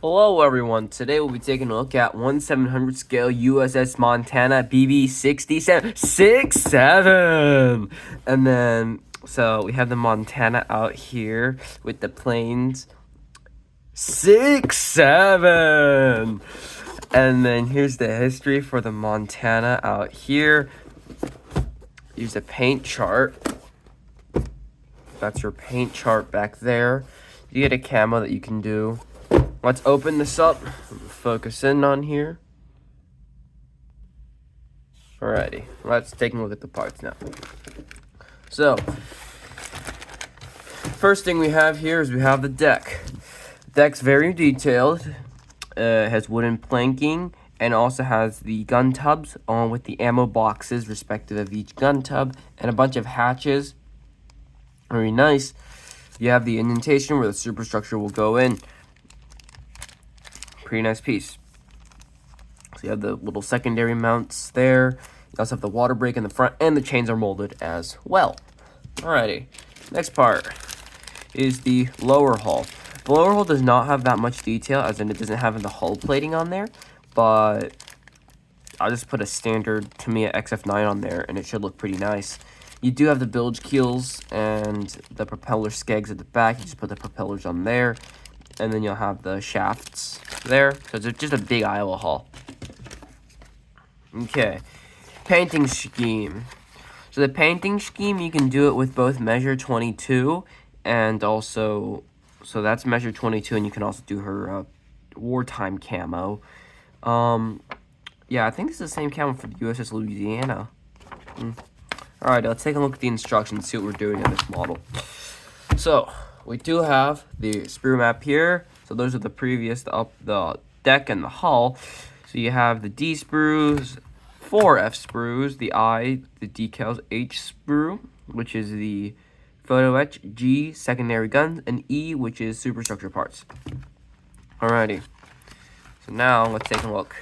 Hello everyone, today we'll be taking a look at 1/700 scale USS Montana BB-67 67. And then, so we have the Montana out here with the planes 6-7. And then here's the history for the Montana out here. Use a paint chart. That's your paint chart back there. You get a camo that you can do. Let's open this up. Focus in on here. Alrighty, let's take a look at the parts now. So, first thing we have here is we have the deck. The deck's very detailed. Has wooden planking and also has the gun tubs along with the ammo boxes respective of each gun tub and a bunch of hatches. Very nice. You have the indentation where the superstructure will go in. Pretty nice piece. So you have the little secondary mounts there. You also have the water break in the front, and the chains are molded as well. Alrighty, next part is the lower hull. The lower hull does not have that much detail, as in it doesn't have the hull plating on there, but I'll just put a standard Tamiya XF9 on there, and it should look pretty nice. You do have the bilge keels and the propeller skegs at the back. You just put the propellers on there, and then you'll have the shafts there. So it's just a big Iowa hull. Okay, painting scheme. So the painting scheme, you can do it with both measure 22 and also, so that's measure 22, and you can also do her wartime camo. Yeah, I think it's the same camo for the USS Louisiana. Alright, let's take a look at the instructions, see what we're doing in this model. So, we do have the sprue map here. So those are the previous, the deck and the hull. So you have the D sprues, 4 F sprues, the I, the decals, H sprue, which is the Photo-etch, G, secondary guns, and E, which is superstructure parts. Alrighty. So now, let's take a look.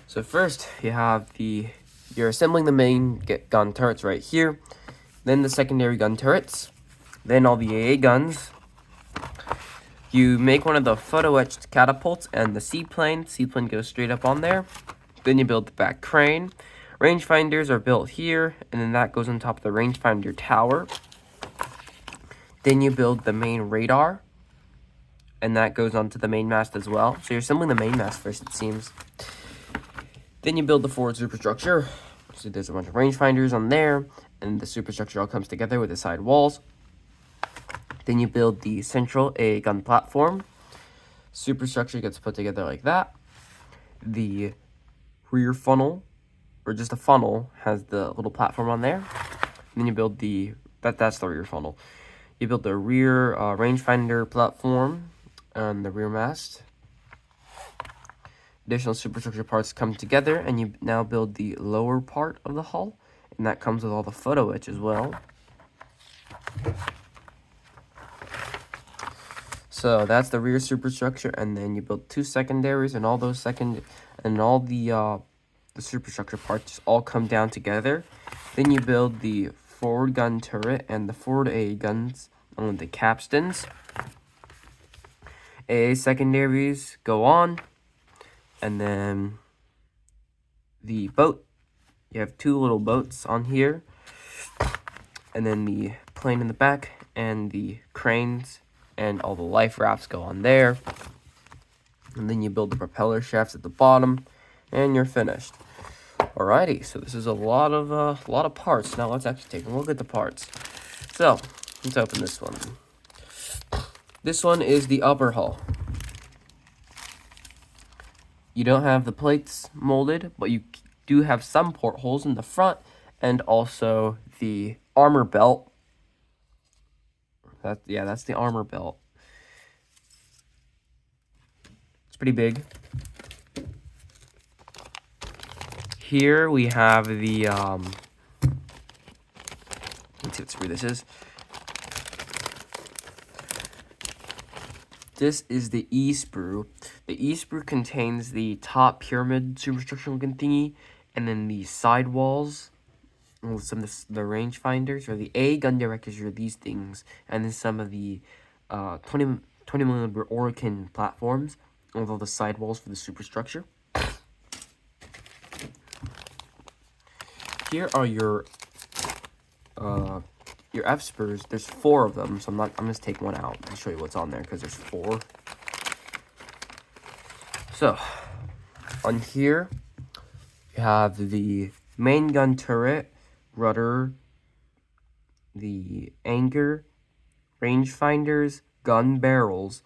So first, you have you're assembling the main gun turrets right here. Then the secondary gun turrets. Then all the AA guns. You make one of the photo-etched catapults and the seaplane. Seaplane goes straight up on there. Then you build the back crane. Rangefinders are built here, and then that goes on top of the rangefinder tower. Then you build the main radar, and that goes onto the main mast as well. So you're assembling the main mast first, it seems. Then you build the forward superstructure. So there's a bunch of rangefinders on there, and the superstructure all comes together with the side walls. Then you build the central AA gun platform. Superstructure gets put together like that. The rear funnel, or just a funnel, has the little platform on there. And then you build that's the rear funnel. You build the rear rangefinder platform and the rear mast. Additional superstructure parts come together, and you now build the lower part of the hull, and that comes with all the photo etch as well. So that's the rear superstructure, and then you build 2 secondaries, and all those the superstructure parts all come down together. Then you build the forward gun turret and the forward AA guns on the capstans. AA secondaries go on, and then the boat. You have 2 little boats on here, and then the plane in the back, and the cranes, and all the life rafts go on there. And then you build the propeller shafts at the bottom, and you're finished. Alrighty, so this is a lot of parts. Now let's actually take a look at the parts. So let's open this one. This one is the upper hull. You don't have the plates molded, but you do have some portholes in the front, and also the armor belt. That's the armor belt. It's pretty big. Here we have the let's see what sprue this is. This is the E sprue. The E sprue contains the top pyramid superstructure looking thingy, and then the side walls with some of the rangefinders, or the A gun directors, are these things, and then some of the 20mm Orakin platforms, with all the sidewalls for the superstructure. Here are your F-sprues. There's 4 of them, so I'm just take one out to show you what's on there because there's 4. So on here you have the main gun turret, rudder, the anchor, rangefinders, gun barrels,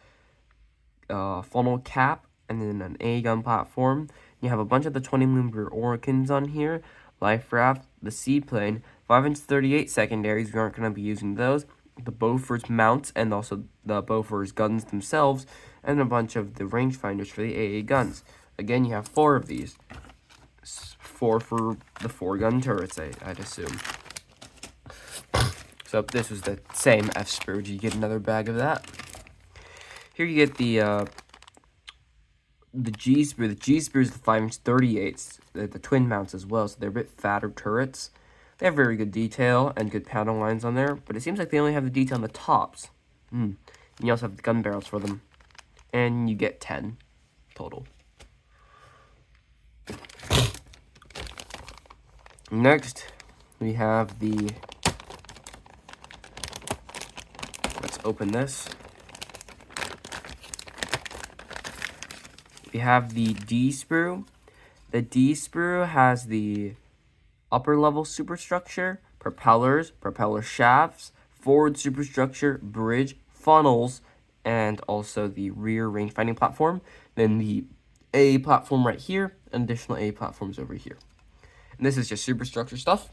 funnel cap, and then an A gun platform. You have a bunch of the 20mm Oricans on here, life raft, the seaplane, 5" 38 secondaries. We aren't going to be using those. The Bofors mounts and also the Bofors guns themselves, and a bunch of the rangefinders for the AA guns. Again, you have 4 of these. 4 for the 4-gun turrets, I'd assume. So if this was the same F-sprue, you get another bag of that. Here you get the G-sprue. The G-sprue is the 5" 38s, the twin mounts as well, so they're a bit fatter turrets. They have very good detail and good panel lines on there, but it seems like they only have the detail on the tops. And you also have the gun barrels for them. And you get 10 total. Next, we have the... Let's open this. We have the D-sprue. The D-sprue has the upper level superstructure, propellers, propeller shafts, forward superstructure, bridge, funnels, and also the rear rangefinding platform. Then the A platform right here, and additional A platforms over here. And this is just superstructure stuff.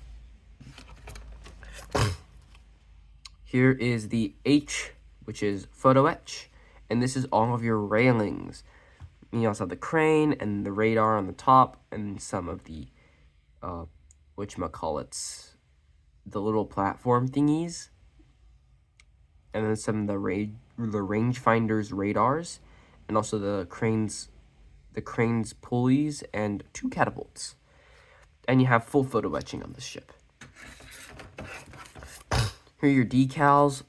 Here is the H, which is Photo-etch, and this is all of your railings. You also have the crane and the radar on the top, and some of the whatchamacallits, the little platform thingies, and then some of the rangefinders radars, and also the crane's pulleys and 2 catapults. And you have full photo etching on this ship. Here are your decals.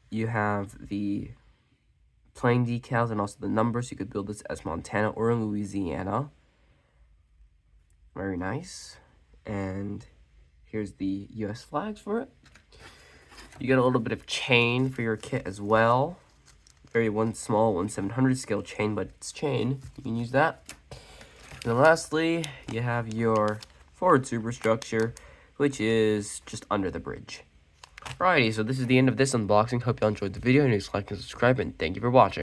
You have the plane decals and also the numbers. You could build this as Montana or Louisiana. Very nice. And here's the US flags for it. You get a little bit of chain for your kit as well. Very small 1/700 scale chain, but it's chain. You can use that. And then lastly, you have your forward superstructure, which is just under the bridge. Alrighty, so this is the end of this unboxing. Hope you all enjoyed the video, and please like and subscribe, and thank you for watching.